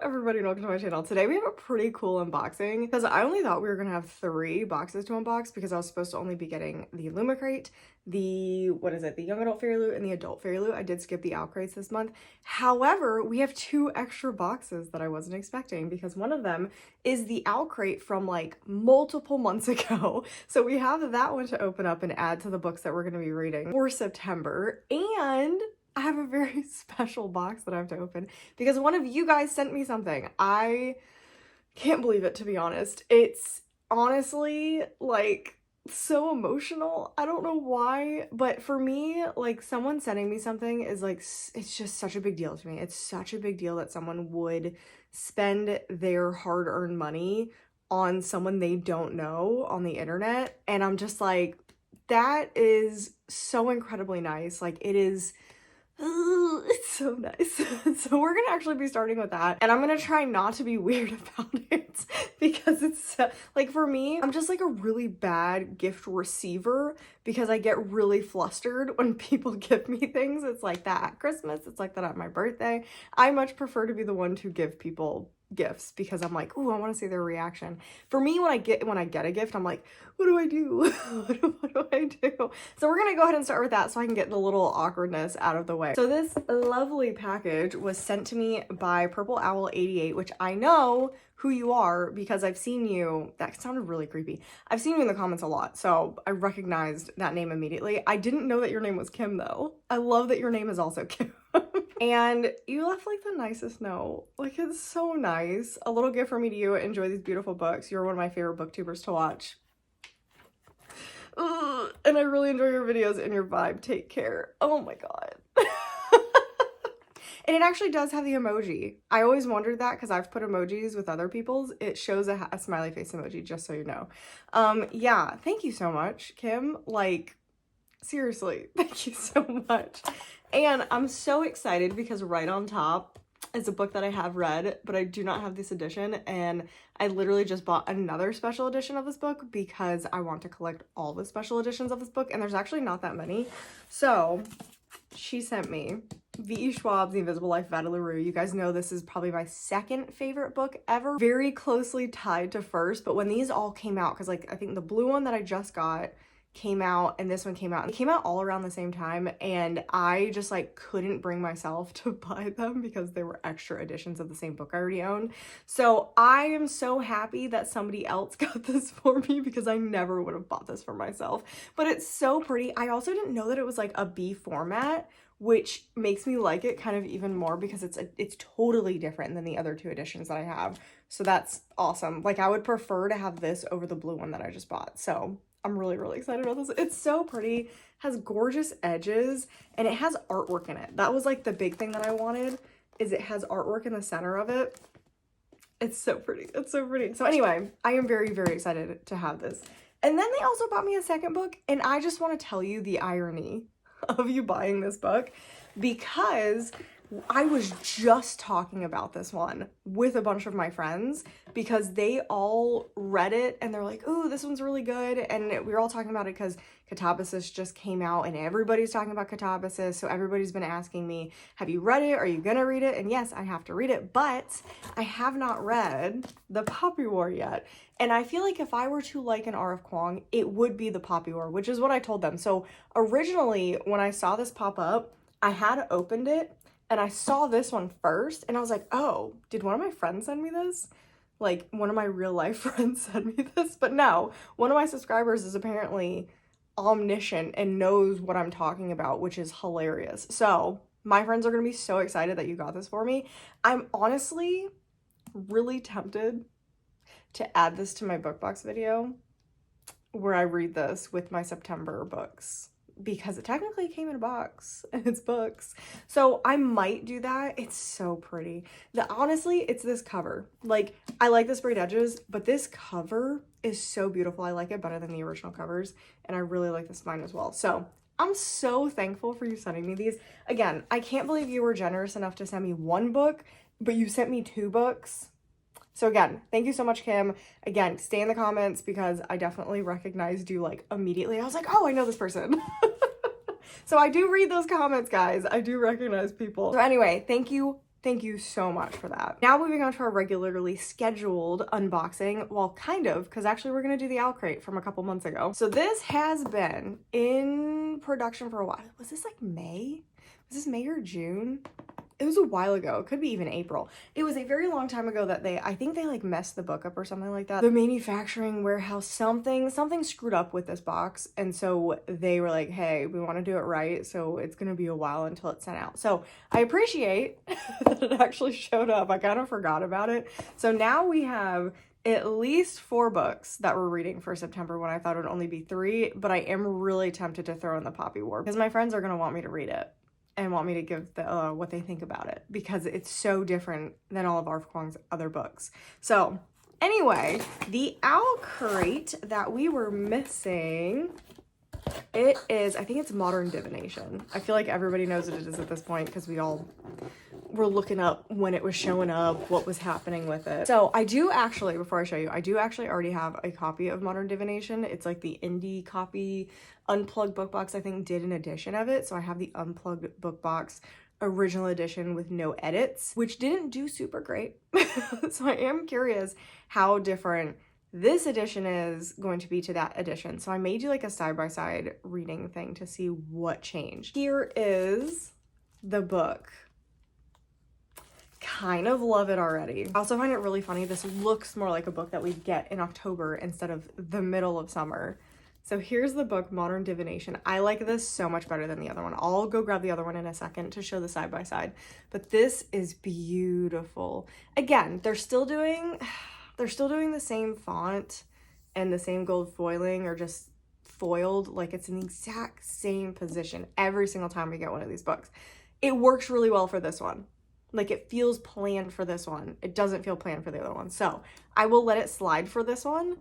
everybody and welcome to my channel. Today we have a pretty cool unboxing because I only thought we were gonna have 3 boxes to unbox because I was supposed to only be getting the Illumicrate, the young adult Fairyloot, and the adult Fairyloot. I did skip the Owlcrates this month. However, we have 2 extra boxes that I wasn't expecting because one of them is the Owlcrate from like multiple months ago. So we have that one to open up and add to the books that we're gonna be reading for September. And I have a very special box that I have to open because one of you guys sent me something. I can't believe it, to be honest. It's honestly like so emotional. I don't know why, but for me, like someone sending me something is like, it's just such a big deal to me. It's such a big deal that someone would spend their hard-earned money on someone they don't know on the internet. And I'm just like, that is so incredibly nice. Like it is. Ooh, it's so nice. So we're gonna actually be starting with that, and I'm gonna try not to be weird about it because it's like, for me, I'm just like a really bad gift receiver because I get really flustered when people give me things. It's like that at Christmas, it's like that at my birthday. I much prefer to be the one to give people gifts because I'm like, ooh, I want to see their reaction. For me, when I get a gift, I'm like, what do I do? what do I do? So we're gonna go ahead and start with that so I can get the little awkwardness out of the way. So this lovely package was sent to me by Purple Owl 88, which I know who you are because I've seen you. That sounded really creepy. I've seen you in the comments a lot, so I recognized that name immediately. I didn't know that your name was Kim though. I love that your name is also Kim. And you left like the nicest note. Like, it's so nice. A little gift from me to you. Enjoy these beautiful books. You're one of my favorite booktubers to watch. Ugh, and I really enjoy your videos and your vibe. Take care. Oh my god. And it actually does have the emoji. I always wondered that because I've put emojis with other people's. It shows a smiley face emoji, just so you know. Yeah, thank you so much, Kim. Like, seriously, thank you so much. And I'm so excited because right on top is a book that I have read, but I do not have this edition. And I literally just bought another special edition of this book because I want to collect all the special editions of this book. And there's actually not that many. So she sent me V.E. Schwab's The Invisible Life of Ada LaRue. You guys know this is probably my second favorite book ever. Very closely tied to first, but when these all came out, because like I think the blue one that I just got came out and this one came out, and they came out all around the same time, and I just like couldn't bring myself to buy them because they were extra editions of the same book I already owned. So I am so happy that somebody else got this for me because I never would have bought this for myself. But it's so pretty. I also didn't know that it was like a B format, which makes me like it kind of even more because it's totally different than the other 2 editions that I have. So that's awesome. Like, I would prefer to have this over the blue one that I just bought. So I'm really, really excited about this. It's so pretty, has gorgeous edges, and it has artwork in it. That was like the big thing that I wanted, is it has artwork in the center of it. It's so pretty. It's so pretty. So anyway, I am very, very excited to have this. And then they also bought me a second book, and I just want to tell you the irony of you buying this book because I was just talking about this one with a bunch of my friends because they all read it and they're like, ooh, this one's really good. And we were all talking about it because Catabasis just came out and everybody's talking about Catabasis. So everybody's been asking me, have you read it? Are you gonna read it? And yes, I have to read it, but I have not read The Poppy War yet. And I feel like if I were to like an R.F. Kuang, it would be The Poppy War, which is what I told them. So originally when I saw this pop up, I had opened it and I saw this one first and I was like, oh, did one of my friends send me this? Like, one of my real life friends sent me this? But no, one of my subscribers is apparently omniscient and knows what I'm talking about, which is hilarious. So my friends are gonna be so excited that you got this for me. I'm honestly really tempted to add this to my book box video where I read this with my September books, because it technically came in a box and it's books. So I might do that. It's so pretty. Honestly, it's this cover. Like, I like the sprayed edges, but this cover is so beautiful. I like it better than the original covers, and I really like the spine as well. So I'm so thankful for you sending me these. Again, I can't believe you were generous enough to send me 1 book, but you sent me 2 books. So again, thank you so much, Kim. Again, stay in the comments because I definitely recognized you like immediately. I was like, oh, I know this person. So I do read those comments, guys. I do recognize people. So anyway, thank you Thank you so much for that. Now moving on to our regularly scheduled unboxing. Well, kind of, because actually we're going to do the Owlcrate from a couple months ago. So this has been in production for a while. Was this like May? Was this May or June? It was a while ago. It could be even April. It was a very long time ago that I think they like messed the book up or something like that. The manufacturing warehouse, something screwed up with this box. And so they were like, hey, we want to do it right. So it's going to be a while until it's sent out. So I appreciate that it actually showed up. I kind of forgot about it. So now we have at least 4 books that we're reading for September when I thought it would only be 3. But I am really tempted to throw in the Poppy War because my friends are going to want me to read it and want me to give what they think about it because it's so different than all of Arf Kwong's other books. So anyway, the Owlcrate that we were missing, it is, I think it's Modern Divination. I feel like everybody knows what it is at this point because we all were looking up when it was showing up, what was happening with it. So I do actually, before I show you, I do actually already have a copy of Modern Divination. It's like the indie copy. Unplugged book box, I think, did an edition of it. So I have the unplugged book box original edition with no edits, which didn't do super great. So I am curious how different this edition is going to be to that edition. So I made you like a side-by-side reading thing to see what changed. Here is the book. Kind of love it already. I also find it really funny. This looks more like a book that we'd get in October instead of the middle of summer. So here's the book, Modern Divination. I like this so much better than the other one. I'll go grab the other one in a second to show the side-by-side. But this is beautiful. Again, they're still doing the same font and the same gold foiling, or just foiled. Like, it's in the exact same position every single time we get one of these books. It works really well for this one. Like, it feels planned for this one. It doesn't feel planned for the other one. So I will let it slide for this one,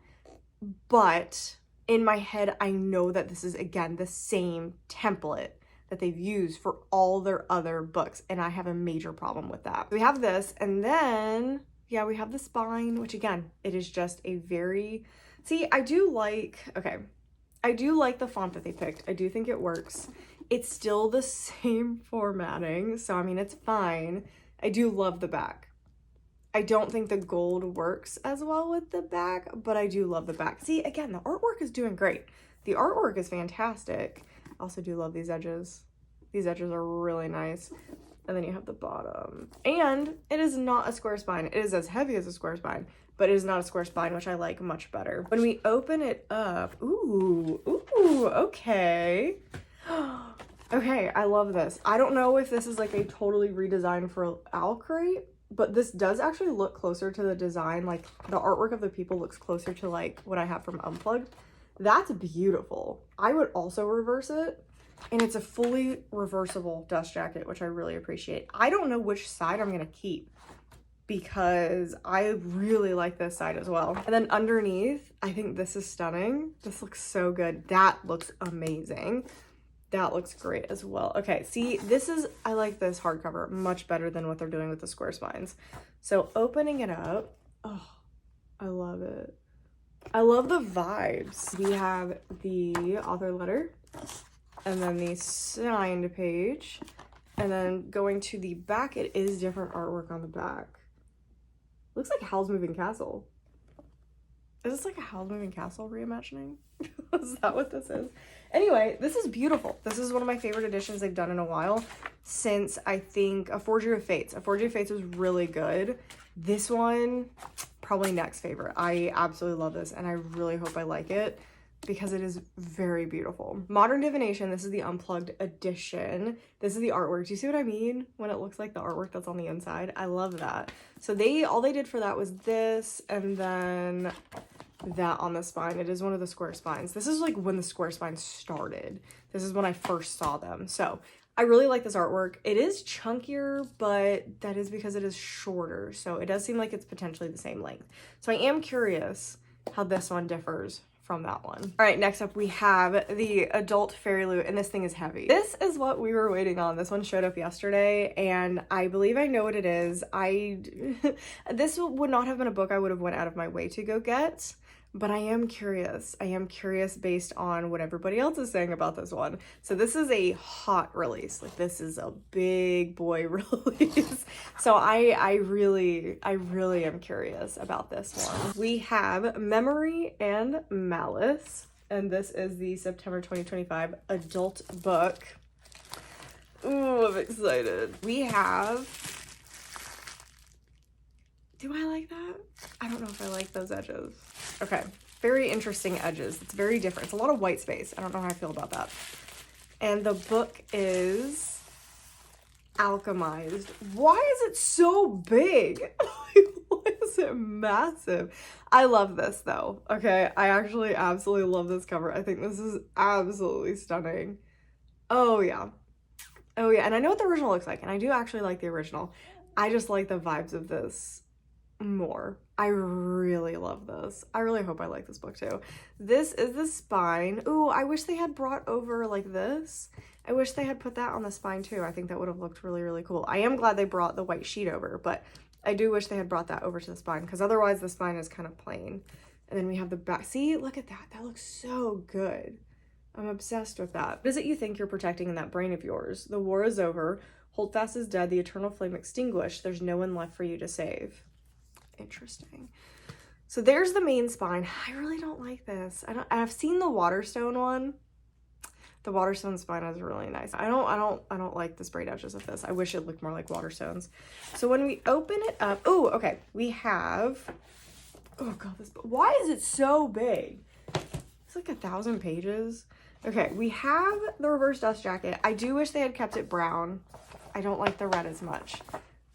but in my head, I know that this is, again, the same template that they've used for all their other books, and I have a major problem with that. We have this, and then, yeah, we have the spine, which, again, it is just a very, see, I do like the font that they picked. I do think it works. It's still the same formatting, so, I mean, it's fine. I do love the back. I don't think the gold works as well with the back, but I do love the back. See, again, the artwork is doing great. The artwork is fantastic. I also do love these edges. These edges are really nice. And then you have the bottom. And it is not a square spine. It is as heavy as a square spine, but it is not a square spine, which I like much better. When we open it up, ooh, okay. Okay, I love this. I don't know if this is like a totally redesign for Owlcrate, but this does actually look closer to the design. Like, the artwork of the people looks closer to like what I have from Unplugged. That's beautiful. I would also reverse it, and it's a fully reversible dust jacket, which I really appreciate. I don't know which side I'm gonna keep because I really like this side as well. And then underneath, I think this is stunning. This looks so good. That looks amazing. That looks great as well. Okay, see, I like this hardcover much better than what they're doing with the square spines. So opening it up, oh, I love it. I love the vibes. We have the author letter, and then the signed page, and then going to the back, it is different artwork on the back. Looks like Howl's Moving Castle. Is this like a Howl's Moving Castle reimagining? Is that what this is? Anyway, this is beautiful. This is one of my favorite editions they've done in a while, since I think A Forgery of Fates. A Forgery of Fates was really good. This one, probably next favorite. I absolutely love this, and I really hope I like it because it is very beautiful. Modern Divination, this is the Unplugged edition. This is the artwork. Do you see what I mean when it looks like the artwork that's on the inside? I love that. So all they did for that was this, and then that on the spine. It is one of the square spines. This is like when the square spines started. This is when I first saw them. So I really like this artwork. It is chunkier, but that is because it is shorter. So it does seem like it's potentially the same length. So I am curious how this one differs from that one. All right, next up we have the adult Fairyloot, and this thing is heavy. This is what we were waiting on. This one showed up yesterday, and I believe I know what it is. This would not have been a book I would have went out of my way to go get, but I am curious. I am curious based on what everybody else is saying about this one. So this is a hot release. Like, this is a big boy release. So I really am curious about this one. We have Memory and Malice, and this is the September 2025 adult book. Ooh, I'm excited. We have, do I like that? I don't know if I like those edges. Okay, very interesting edges. It's very different. It's a lot of white space. I don't know how I feel about that. And the book is Alchemised. Why is it so big? Why is it massive? I love this though. Okay, I actually absolutely love this cover. I think this is absolutely stunning. Oh yeah. Oh yeah, and I know what the original looks like, and I do actually like the original. I just like the vibes of this more. I really love this. I really hope I like this book too. This is the spine. Ooh, I wish they had brought over like this. I wish they had put that on the spine too. I think that would have looked really, really cool. I am glad they brought the white sheet over, but I do wish they had brought that over to the spine, because otherwise the spine is kind of plain. And then we have the back. See, look at that. That looks so good. I'm obsessed with that. What is it you think you're protecting in that brain of yours? The war is over. Holdfast is dead. The eternal flame extinguished. There's no one left for you to save. Interesting. So there's the main spine. I really don't like this. I've seen the Waterstone one. The Waterstone spine is really nice. I don't like the sprayed edges of this. I wish it looked more like Waterstones. So when we open it up, oh, okay. We have, oh God, why is it so big? It's like 1,000 pages. Okay, we have the reverse dust jacket. I do wish they had kept it brown. I don't like the red as much.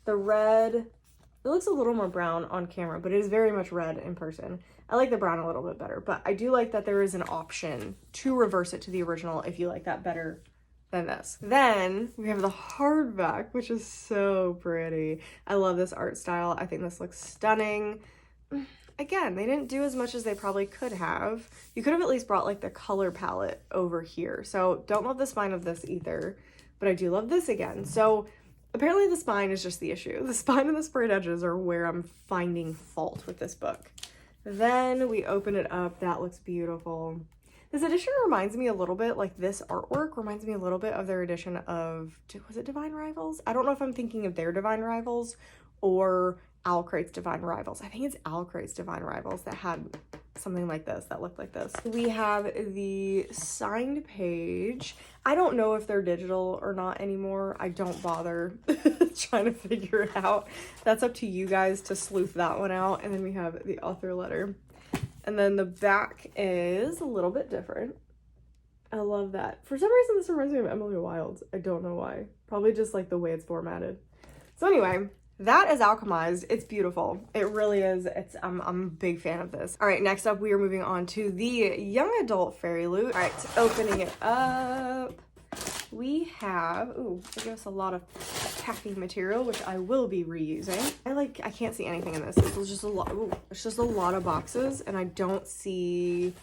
The red, it looks a little more brown on camera, but it is very much red in person. I like the brown a little bit better, but I do like that there is an option to reverse it to the original if you like that better than this. Then we have the hardback, which is so pretty. I love this art style. I think this looks stunning. Again, they didn't do as much as they probably could have. You could have at least brought like the color palette over here. So don't love the spine of this either, but I do love this again. So apparently the spine is just the issue. The spine and the sprayed edges are where I'm finding fault with this book. Then we open it up. That looks beautiful. This edition reminds me a little bit, like this artwork reminds me a little bit of their edition of, was it Divine Rivals? I don't know if I'm thinking of their Divine Rivals or Owlcrate's Divine Rivals. I think it's Owlcrate's Divine Rivals that had something like this, that looked like this. We have the signed page. I don't know if they're digital or not anymore. I don't bother trying to figure it out. That's up to you guys to sleuth that one out. And then we have the author letter. And then the back is a little bit different. I love that. For some reason, this reminds me of Emily Wilde's. I don't know why. Probably just like the way it's formatted. So anyway, that is Alchemised. It's beautiful. It really is. I'm a big fan of this. All right, next up, we are moving on to the young adult Fairyloot. All right, opening it up, we have, ooh, they give us a lot of packing material, which I will be reusing. I can't see anything in this. This is just a lot, ooh, it's just a lot of boxes, and I don't see,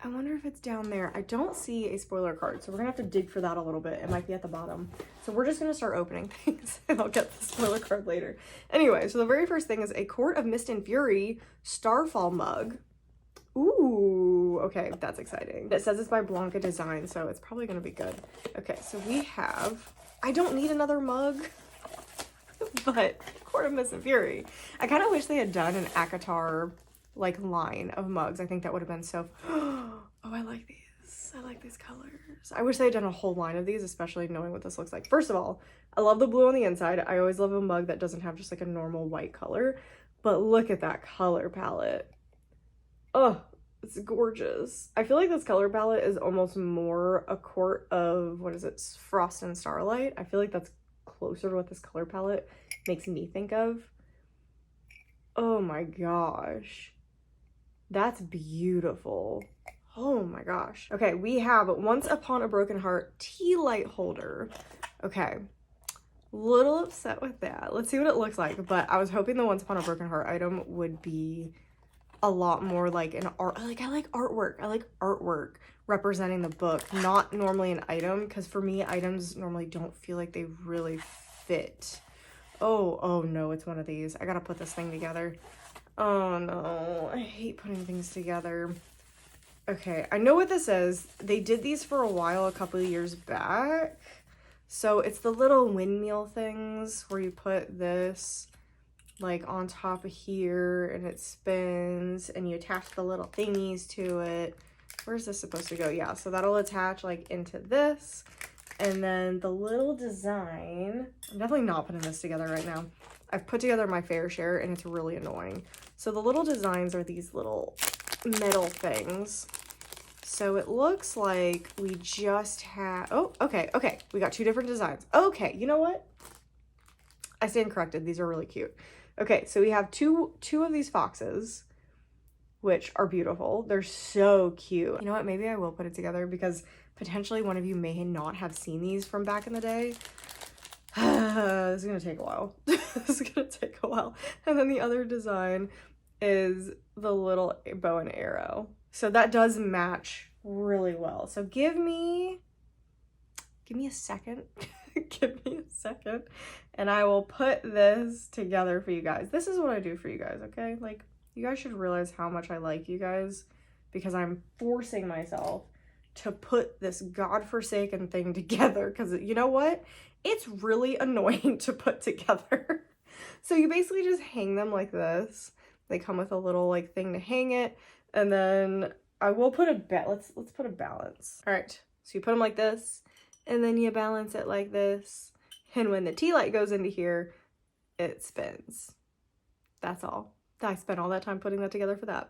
I wonder if it's down there. I don't see a spoiler card, so we're gonna have to dig for that a little bit. It might be at the bottom. So we're just gonna start opening things and I'll get the spoiler card later. Anyway, so the very first thing is a Court of Mist and Fury Starfall mug. Ooh, okay, that's exciting. It says it's by Blanca Design, so it's probably gonna be good. Okay, so we have, I don't need another mug, but Court of Mist and Fury. I kind of wish they had done an ACOTAR like line of mugs. I think that would have been so, oh, I like these. I like these colors. I wish they had done a whole line of these, especially knowing what this looks like. First of all, I love the blue on the inside. I always love a mug that doesn't have just like a normal white color, but look at that color palette. Oh, it's gorgeous. I feel like this color palette is almost more a Court of, what is it, Frost and Starlight. I feel like that's closer to what this color palette makes me think of. Oh my gosh. That's beautiful. Oh my gosh. Okay, we have Once Upon a Broken Heart tea light holder. Okay, little upset with that. Let's see what it looks like, but I was hoping the Once Upon a Broken Heart item would be a lot more like an art, like I like artwork. I like artwork representing the book, not normally an item, because for me, items normally don't feel like they really fit. Oh no, it's one of these. I gotta put this thing together. Oh no, I hate putting things together. Okay, I know what this is. They did these for a while, a couple of years back. So it's the little windmill things where you put this like on top of here and it spins and you attach the little thingies to it. Where's this supposed to go? Yeah, so that'll attach like into this. And then the little design, I'm definitely not putting this together right now. I've put together my fair share and it's really annoying. So the little designs are these little metal things. So it looks like we just have, oh, okay. We got two different designs. Okay, you know what? I stand corrected. These are really cute. Okay, so we have two of these foxes, which are beautiful. They're so cute. You know what? Maybe I will put it together because potentially one of you may not have seen these from back in the day. This is gonna take a while. This is gonna take a while. And then the other design is the little bow and arrow. So that does match really well. So give me a second. Give me a second and I will put this together for you guys. This is what I do for you guys, okay? Like, you guys should realize how much I like you guys because I'm forcing myself to put this godforsaken thing together because you know what? It's really annoying to put together. So you basically just hang them like this. They come with a little like thing to hang it, and then I will put let's put a balance. All right, so you put them like this, and then you balance it like this, and when the tea light goes into here, it spins. That's all. I spent all that time putting that together for that.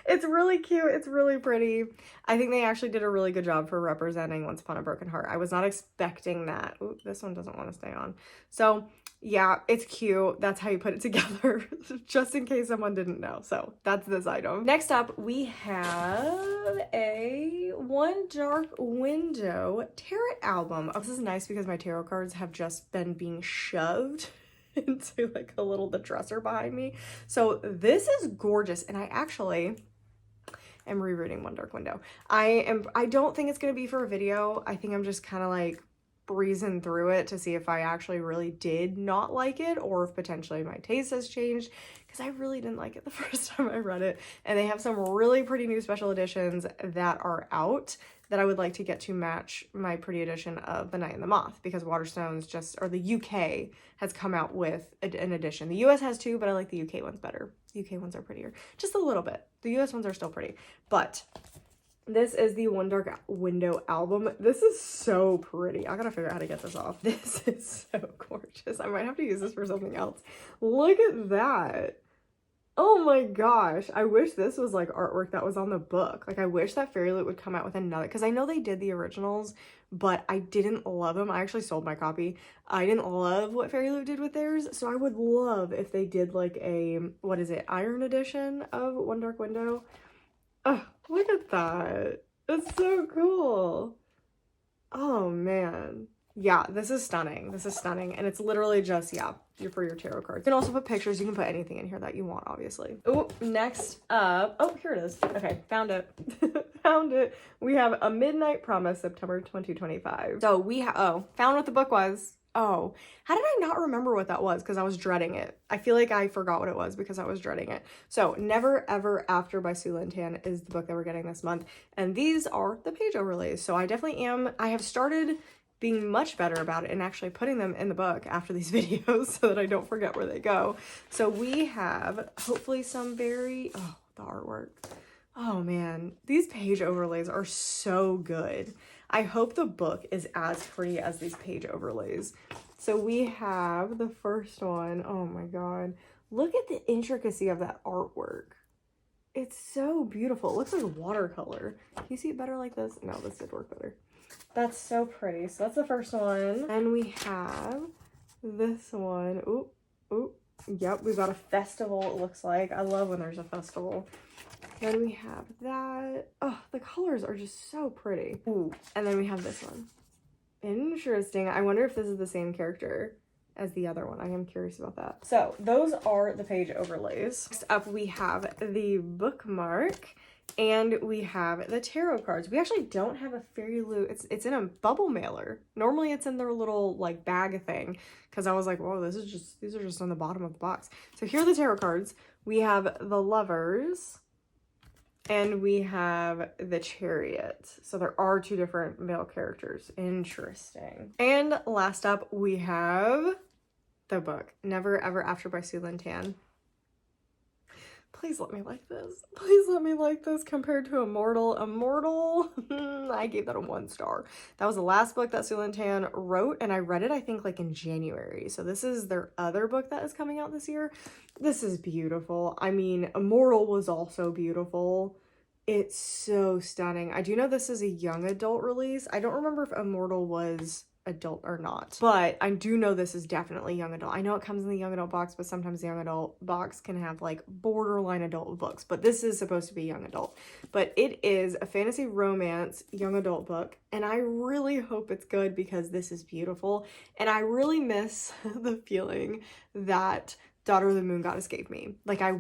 It's really cute. It's really pretty. I think they actually did a really good job for representing Once Upon a Broken Heart. I was not expecting that. Ooh, this one doesn't want to stay on. So yeah, it's cute. That's how you put it together, just in case someone didn't know. So that's this item. Next up, we have a One Dark Window tarot album. Oh, this is nice because my tarot cards have just been being shoved into like the dresser behind me. So this is gorgeous, and I actually am rereading One Dark Window. I don't think it's gonna be for a video. I think I'm just kind of like breezing through it to see if I actually really did not like it or if potentially my taste has changed, because I really didn't like it the first time I read it. And they have some really pretty new special editions that are out that I would like to get to match my pretty edition of The Night and the Moth, because Waterstones the UK has come out with an edition. The US has two, but I like the UK ones better. The UK ones are prettier, just a little bit. The US ones are still pretty, but this is the One Dark Window album. This is so pretty. I gotta figure out how to get this off. This is so gorgeous. I might have to use this for something else. Look at that. Oh my gosh. I wish this was like artwork that was on the book. Like, I wish that Fairyloot would come out with another, because I know they did the originals, but I didn't love them. I actually sold my copy. I didn't love what Fairyloot did with theirs, so I would love if they did like a, what is it, iron edition of One Dark Window. Oh, look at that. It's so cool. Oh man. Yeah, this is stunning. This is stunning. And it's literally just, yeah, for your tarot cards. You can also put pictures. You can put anything in here that you want, obviously. Oh, next up. Oh, here it is. Okay, found it. Found it. We have A Midnight Promise, September 2025. So we found what the book was. Oh, how did I not remember what that was? Because I was dreading it. I feel like I forgot what it was because I was dreading it. So Never Ever After by Sue Lynn Tan is the book that we're getting this month. And these are the page overlays. So I definitely I have started being much better about it and actually putting them in the book after these videos so that I don't forget where they go. So we have hopefully some the artwork. Oh man, these page overlays are so good. I hope the book is as pretty as these page overlays. So we have the first one. Oh my god. Look at the intricacy of that artwork. It's so beautiful. It looks like watercolor. Can you see it better like this? No, this did work better. That's so pretty. So that's the first one. And we have this one. Ooh, ooh. Yep, we've got a festival, it looks like. I love when there's a festival. Then we have that. Oh, the colors are just so pretty. Ooh, and then we have this one. Interesting. I wonder if this is the same character as the other one. I am curious about that. So those are the page overlays. Next up, we have the bookmark. And we have the tarot cards. We actually don't have a Fairyloot. It's in a bubble mailer. Normally it's in their little like bag thing, because I was like, whoa, these are just on the bottom of the box. So here are the tarot cards. We have the Lovers and we have the Chariot. So there are two different male characters. Interesting. And last up we have the book Never Ever After by Sue Lynn Tan. Please let me like this. Please let me like this compared to Immortal. Immortal, I gave that a 1 star. That was the last book that Sue Lynn Tan wrote, and I read it, I think, like in January. So this is their other book that is coming out this year. This is beautiful. I mean, Immortal was also beautiful. It's so stunning. I do know this is a young adult release. I don't remember if Immortal was adult or not, but I do know this is definitely young adult. I know it comes in the young adult box, but sometimes the young adult box can have like borderline adult books, but this is supposed to be young adult. But it is a fantasy romance young adult book, and I really hope it's good because this is beautiful, and I really miss the feeling that Daughter of the Moon Goddess gave me. Like, I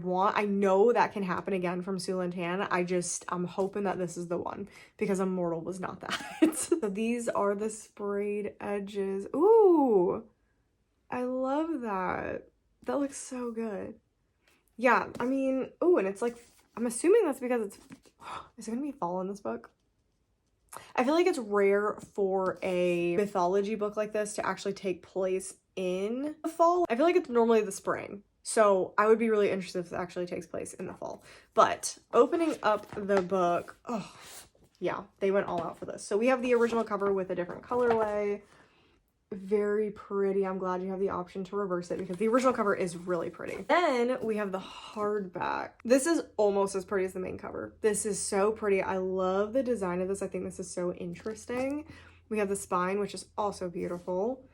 know that can happen again from Sue Lynn Tan. I'm hoping that this is the one, because Immortal was not that. So these are the sprayed edges. Ooh, I love that. That looks so good. Yeah, I mean, ooh, and it's like, I'm assuming that's because it's, is it gonna be fall in this book? I feel like it's rare for a mythology book like this to actually take place in the fall. I feel like it's normally the spring. So I would be really interested if it actually takes place in the fall. But opening up the book, oh yeah, they went all out for this. So we have the original cover with a different colorway. Very pretty. I'm glad you have the option to reverse it because the original cover is really pretty. Then we have the hardback. This is almost as pretty as the main cover. This is so pretty. I love the design of this. I think this is so interesting. We have the spine, which is also beautiful.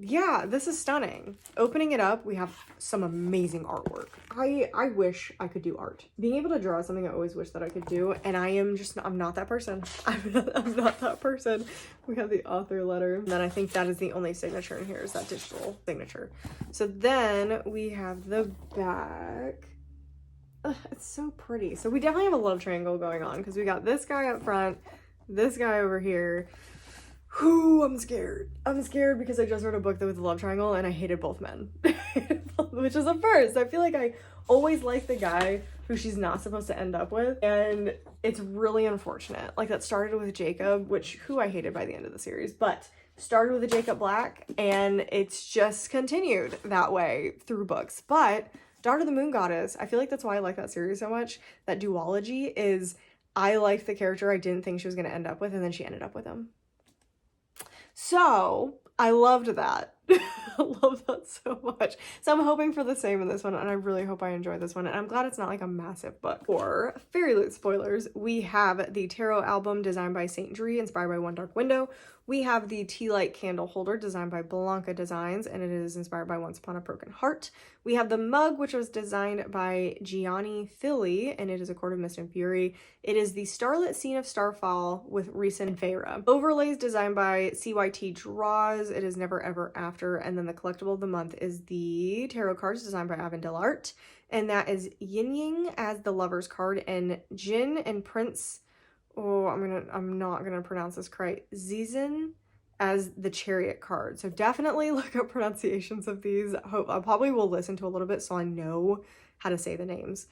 Yeah, this is stunning. Opening it up, we have some amazing artwork. I wish I could do art. Being able to draw is something I always wish that I could do, and I'm not that person. I'm not that person. We have the author letter, and then I think that is the only signature in here, is that digital signature. So then we have the back. Ugh, it's so pretty. So we definitely have a love triangle going on, because we got this guy up front, this guy over here. Whew, I'm scared. I'm scared because I just read a book that was a love triangle and I hated both men. Which is a first. I feel like I always like the guy who she's not supposed to end up with, and it's really unfortunate. Like, that started with Jacob, who I hated by the end of the series, but started with a Jacob Black, and it's just continued that way through books. But Daughter of the Moon Goddess, I feel like that's why I like that series so much. That duology is, I liked the character I didn't think she was going to end up with, and then she ended up with him. So I loved that. I love that so much. So I'm hoping for the same in this one, and I really hope I enjoy this one. And I'm glad it's not like a massive book. For Fairyloot spoilers, we have the tarot album designed by Saint Dree, inspired by One Dark Window. We have the tea light candle holder designed by Blanca Designs, and it is inspired by Once Upon a Broken Heart. We have the mug, which was designed by Gianni Philly, and it is A Court of Mist and Fury. It is the starlit scene of Starfall with Reese and Feyre. Overlays designed by CYT Draws. It is Never Ever After. And then the collectible of the month is the tarot cards designed by Avondale Art. And that is Yin Yang as the Lover's card, and Jin and Prince, I'm not gonna pronounce this correct, Zizan as the Chariot card. So definitely look up pronunciations of these. I probably will listen to a little bit so I know how to say the names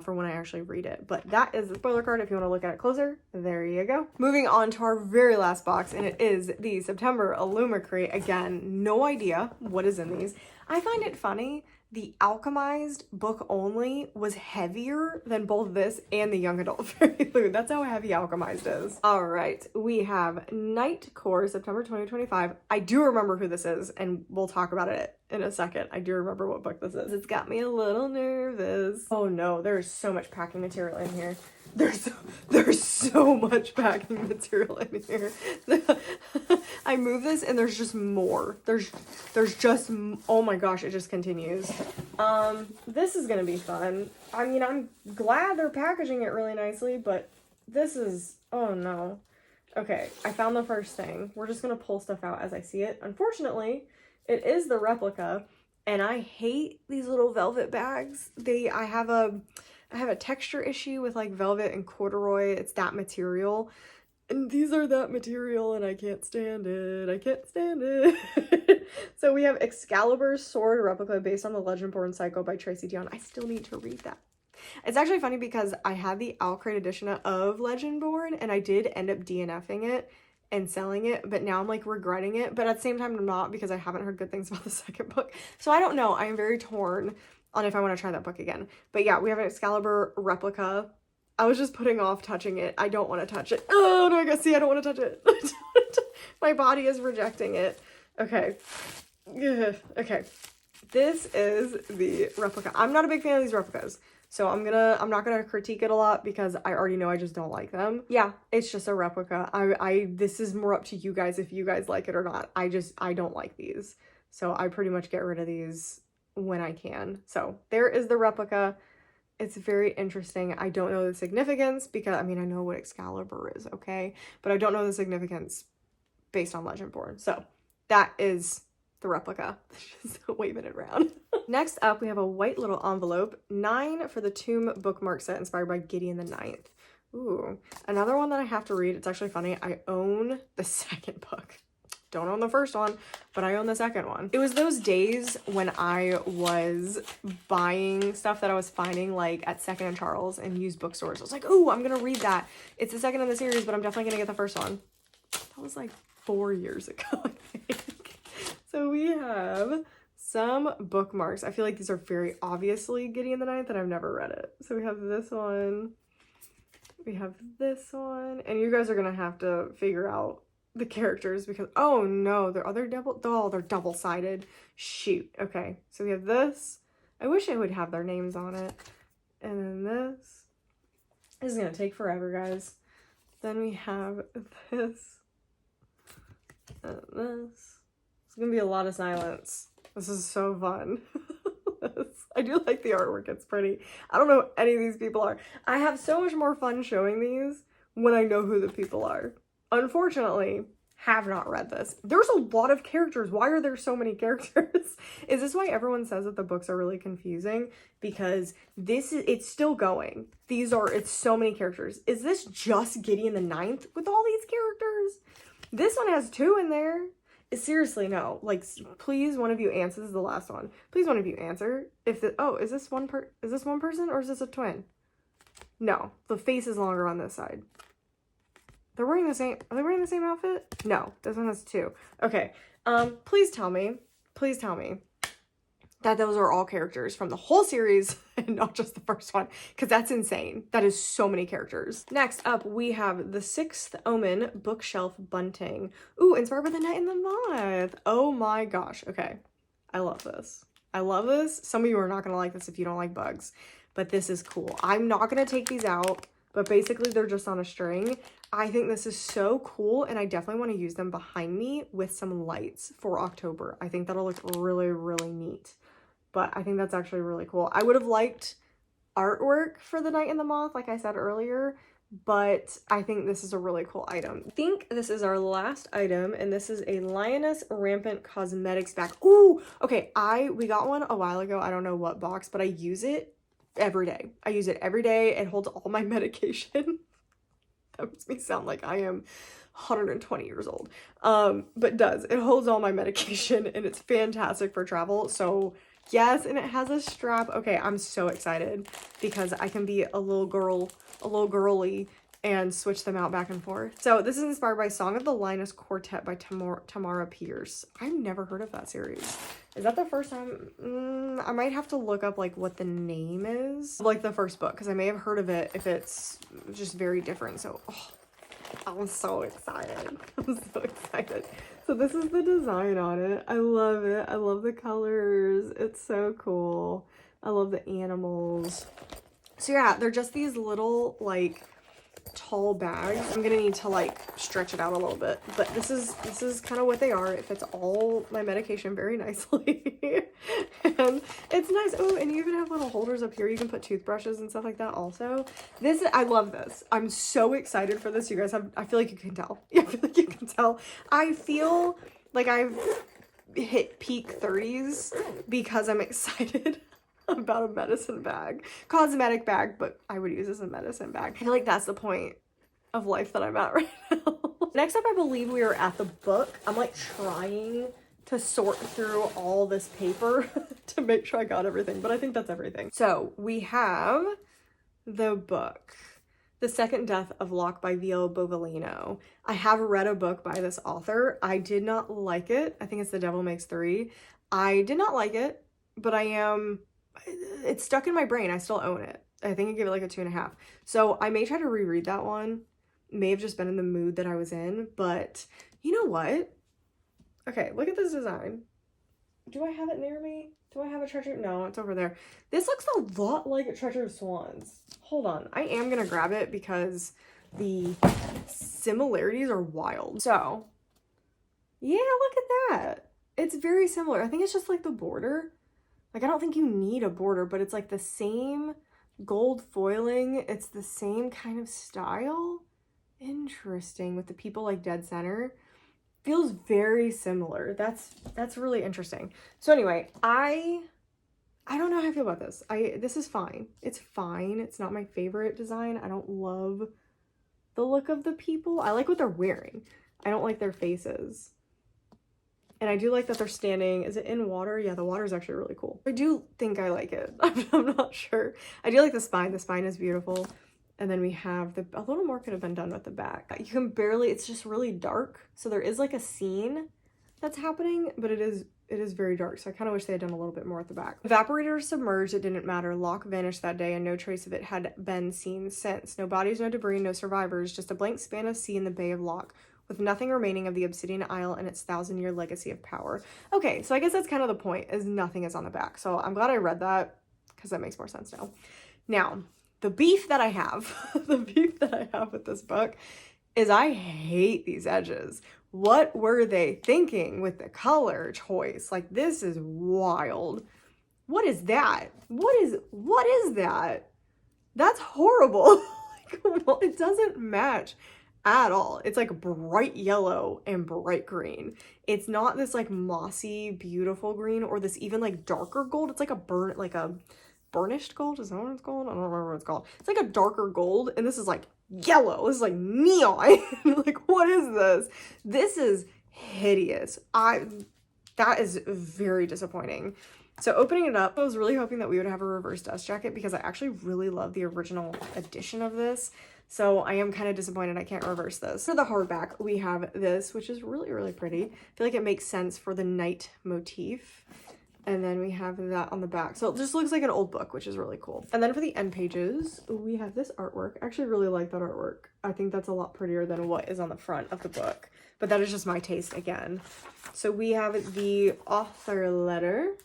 for when I actually read it. But that is the spoiler card if you want to look at it closer. There you go. Moving on to our very last box, and it is the September Illumicrate. Again, no idea what is in these. I find it funny. The Alchemised book only was heavier than both this and the young adult Fairyloot. That's how heavy Alchemised is. All right, we have Night Core, September 2025. I do remember who this is, and we'll talk about it in a second. I do remember what book this is. It's got me a little nervous. Oh no, there is so much packing material in here. There's so much packing material in here. I move this and there's just more. There's just, oh my gosh, it just continues. This is gonna be fun. I mean, I'm glad they're packaging it really nicely, but this is, oh no. Okay, I found the first thing. We're just gonna pull stuff out as I see it. Unfortunately, it is the replica, and I hate these little velvet bags. I have a I have a texture issue with like velvet and corduroy. It's that material. And these are that material and I can't stand it. I can't stand it. So we have Excalibur's sword replica based on the Legendborn Cycle by Tracy Dion. I still need to read that. It's actually funny because I had the Owlcrate edition of Legendborn and I did end up DNFing it and selling it, but now I'm like regretting it. But at the same time, I'm not, because I haven't heard good things about the second book. So I don't know. I am very torn on if I want to try that book again. But yeah, we have an Excalibur replica. I was just putting off touching it. I don't want to touch it. Oh, no, I guess, see, I don't want to touch it. My body is rejecting it. Okay. Ugh. Okay. This is the replica. I'm not a big fan of these replicas, so I'm not gonna critique it a lot because I already know I just don't like them. Yeah, it's just a replica. This is more up to you guys if you guys like it or not. I don't like these. So I pretty much get rid of these when I can. So there is the replica. It's very interesting. I don't know the significance because, I mean, I know what Excalibur is, okay? But I don't know the significance based on Legendborn. So that is the replica. Just waving it around. Next up, we have a white little envelope. 9 for the Tomb bookmark set inspired by Gideon the Ninth. Ooh, another one that I have to read. It's actually funny. I own the second book. Don't own the first one, but I own the second one. It was those days when I was buying stuff that I was finding like at Second and Charles and used bookstores. I was like, ooh, I'm gonna read that. It's the second in the series, but I'm definitely gonna get the first one. That was like 4 years ago, I think. So we have some bookmarks. I feel like these are very obviously Gideon the Ninth and I've never read it. So we have this one. We have this one. And you guys are gonna have to figure out the characters because, oh no, they're double-sided. Shoot. Okay, so we have this. I wish I would have their names on it. And then this. This is gonna take forever, guys. Then we have this. And this. It's gonna be a lot of silence. This is so fun. I do like the artwork. It's pretty. I don't know who any of these people are. I have so much more fun showing these when I know who the people are. Unfortunately, have not read this. There's a lot of characters. Why are there so many characters? Is this why everyone says that the books are really confusing? Because it's still going. It's so many characters. Is this just Gideon the Ninth with all these characters? This one has 2 in there. Seriously, no. Like, please, one of you answer. This is the last one. Please, one of you answer. Is this one person or is this a twin? No, the face is longer on this side. They're wearing the same, are they wearing the same outfit? No, this one has 2. Okay, please tell me that those are all characters from the whole series and not just the first one, because that's insane. That is so many characters. Next up, we have the 6th Omen bookshelf bunting. Ooh, inspired by the Night and the Moth. Oh my gosh, okay. I love this. I love this. Some of you are not gonna like this if you don't like bugs, but this is cool. I'm not gonna take these out, but basically they're just on a string. I think this is so cool and I definitely want to use them behind me with some lights for October. I think that'll look really, really neat. But I think that's actually really cool. I would have liked artwork for the Night and the Moth, like I said earlier, but I think this is a really cool item. I think this is our last item, and this is a Lioness Rampant Cosmetics bag. Ooh, okay, we got one a while ago. I don't know what box, but I use it every day. I use it every day. It holds all my medication. That makes me sound like I am 120 years old. But it does. It holds all my medication and it's fantastic for travel. So yes, and it has a strap. Okay, I'm so excited because I can be a little girly and switch them out back and forth. So this is inspired by Song of the Linus Quartet by Tamara Pierce. I've never heard of that series. Is that the first time? I might have to look up like what the name is, like the first book, because I may have heard of it if it's just very different. So I'm so excited. I'm so excited. So this is the design on it. I love it. I love the colors. It's so cool. I love the animals. So yeah, they're just these little like tall bags. I'm gonna need to like stretch it out a little bit, but this is kind of what they are. It fits all my medication very nicely. And it's nice. Oh, and you even have little holders up here. You can put toothbrushes and stuff like that also. I love this. I'm so excited for this. You guys I feel like you can tell. I feel like you can tell. I feel like I've hit peak 30s because I'm excited. about a medicine bag. Cosmetic bag, but I would use as a medicine bag. I feel like that's the point of life that I'm at right now. Next up, I believe we are at the book. I'm like trying to sort through all this paper to make sure I got everything, but I think that's everything. So we have the book, The Second Death of Locke by Vio Bovellino. I have read a book by this author. I did not like it. I think it's The Devil Makes Three. I did not like it, but it's stuck in my brain. I still own it. I think I gave it like a 2.5. So I may try to reread that one. May have just been in the mood that I was in, but you know what? Okay, look at this design. Do I have it near me? Do I have a treasure? No, it's over there. This looks a lot like a Treasure of Swans. Hold on. I am gonna grab it because the similarities are wild. So, yeah, look at that. It's very similar. I think it's just like the border. Like, I don't think you need a border, but it's like the same gold foiling. It's the same kind of style. Interesting, with the people like dead center. Feels very similar. That's really interesting. So anyway, I don't know how I feel about this. This is fine. It's fine. It's not my favorite design. I don't love the look of the people. I like what they're wearing. I don't like their faces. And I do like that they're standing. Is it in water? Yeah, the water is actually really cool. I do think I like it. I'm not sure. I do like the spine. The spine is beautiful. And then we have a little more could have been done with the back. You can barely, it's just really dark. So there is like a scene that's happening, but it is very dark. So I kind of wish they had done a little bit more at the back. Evaporator submerged, it didn't matter. Locke vanished that day and no trace of it had been seen since. No bodies, no debris, no survivors, just a blank span of sea in the Bay of Locke, with nothing remaining of the Obsidian Isle and its 1,000-year legacy of power. Okay, so I guess that's kind of the point, is nothing is on the back. So I'm glad I read that, because that makes more sense now. Now, the beef that I have, with this book is I hate these edges. What were they thinking with the color choice? Like, this is wild. What is that? What is that? That's horrible. Like, well, it doesn't match at all. It's like bright yellow and bright green. It's not this like mossy, beautiful green or this even like darker gold. It's like a burnished gold. Is that what it's called? I don't remember what it's called. It's like a darker gold, and this is like yellow. This is like neon. Like, what is this? This is hideous. That is very disappointing. So opening it up, I was really hoping that we would have a reverse dust jacket because I actually really love the original edition of this. So I am kind of disappointed I can't reverse this. For the hardback, we have this, which is really, really pretty. I feel like it makes sense for the night motif. And then we have that on the back. So it just looks like an old book, which is really cool. And then for the end pages, we have this artwork. I actually really like that artwork. I think that's a lot prettier than what is on the front of the book. But that is just my taste again. So we have the author letter.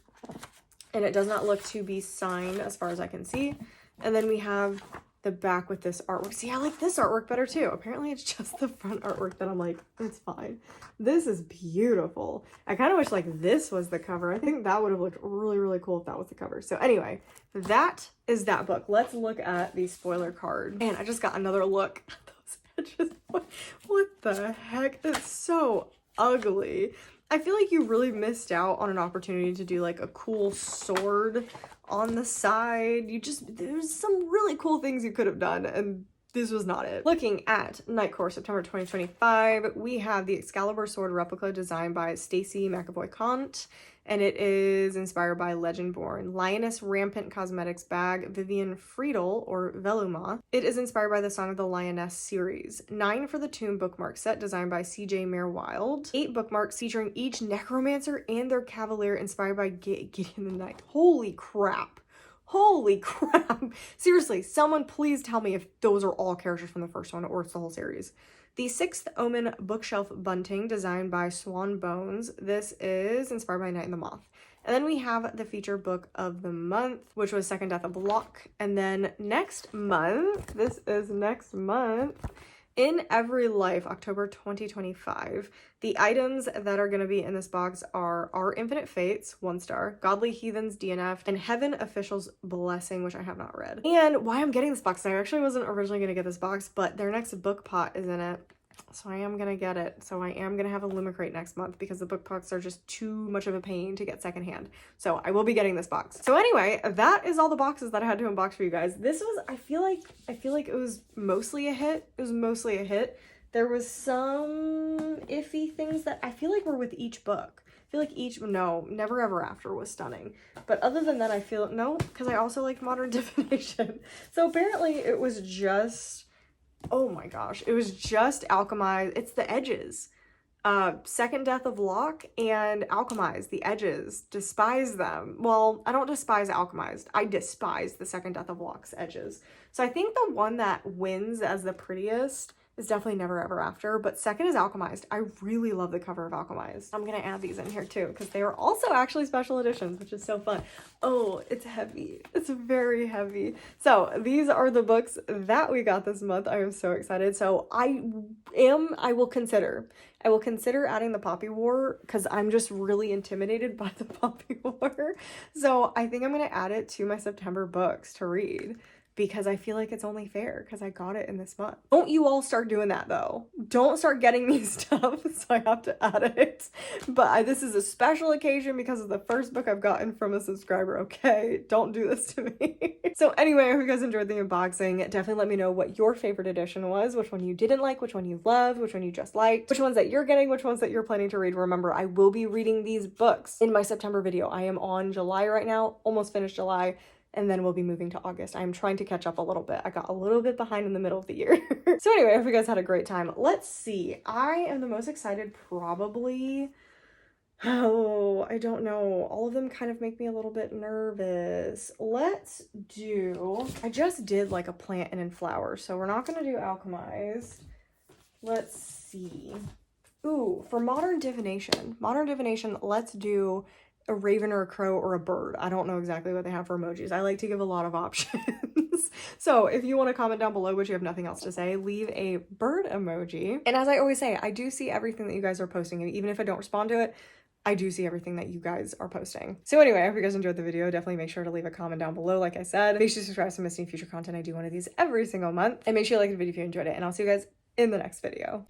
And it does not look to be signed as far as I can see. And then we have the back with this artwork. See, I like this artwork better too. Apparently it's just the front artwork that I'm like, it's fine. This is beautiful. I kind of wish like this was the cover. I think that would have looked really, really cool if that was the cover. So anyway, that is that book. Let's look at the spoiler card. And I just got another look at those edges. What the heck? It's so ugly. I feel like you really missed out on an opportunity to do like a cool sword on the side. There's some really cool things you could have done, and this was not it. Looking at Nightcore September 2025, we have the Excalibur sword replica designed by Stacy McAvoy-Kant, and it is inspired by Legendborn. Lioness Rampant Cosmetics bag, Vivian Friedel, or Veluma. It is inspired by the Song of the Lioness series. 9 for the Tomb bookmark set designed by CJ Mayer-Wild. 8 bookmarks featuring each necromancer and their cavalier inspired by Gideon the Knight. Holy crap. Holy crap. Seriously, someone please tell me if those are all characters from the first one or it's the whole series. The Sixth Omen bookshelf bunting designed by Swan Bones. This is inspired by Night and the Moth. And then we have the feature book of the month, which was Second Death of Locke. And then next month, this is next month, In Every Life, October 2025. The items that are going to be in this box are Our Infinite Fates, 1 star, Godly Heathens, DNF, and Heaven Official's Blessing, which I have not read. And why I'm getting this box, I actually wasn't originally going to get this box, but their next book pot is in it. So I am gonna get it. So I am gonna have a Illumicrate next month because the book box are just too much of a pain to get secondhand. So I will be getting this box. So anyway, that is all the boxes that I had to unbox for you guys. This was, I feel like it was mostly a hit. It was mostly a hit. There was some iffy things that I feel like were with each book. I feel like no, Never Ever After was stunning. But other than that, I feel, no, because I also liked Modern Divination. So apparently it was just, oh my gosh, it was just Alchemized. It's the edges. Second Death of Locke and Alchemized, the edges. Despise them. Well, I don't despise Alchemized. I despise the Second Death of Locke's edges. So I think the one that wins as the prettiest is definitely Never Ever After, but second is Alchemized. I really love the cover of Alchemized. I'm gonna add these in here too, because they are also actually special editions, which is so fun. Oh, it's heavy. It's very heavy. So these are the books that we got this month. I am so excited. So I will consider adding the Poppy War, because I'm just really intimidated by the Poppy War. So I think I'm gonna add it to my September books to read, because I feel like it's only fair because I got it in this month. Don't you all start doing that though. Don't start getting me stuff so I have to add it. But this is a special occasion because of the first book I've gotten from a subscriber, okay? Don't do this to me. So anyway, I hope you guys enjoyed the unboxing. Definitely let me know what your favorite edition was, which one you didn't like, which one you loved, which one you just liked, which ones that you're getting, which ones that you're planning to read. Remember, I will be reading these books in my September video. I am on July right now, almost finished July. And then we'll be moving to August. I'm trying to catch up a little bit. I got a little bit behind in the middle of the year. So anyway, I hope you guys had a great time. Let's see. I am the most excited probably. Oh, I don't know. All of them kind of make me a little bit nervous. Let's do, I just did like a plant and in flower, so we're not going to do Alchemized. Let's see. Ooh, for Modern Divination, let's do a raven or a crow or a bird. I don't know exactly what they have for emojis. I like to give a lot of options. So if you want to comment down below, but you have nothing else to say, leave a bird emoji. And as I always say, I do see everything that you guys are posting, and even if I don't respond to it, I do see everything that you guys are posting. So anyway, I hope you guys enjoyed the video. Definitely make sure to leave a comment down below. Like I said, make sure to subscribe to miss any future content. I do one of these every single month. And make sure you like the video if you enjoyed it. And I'll see you guys in the next video.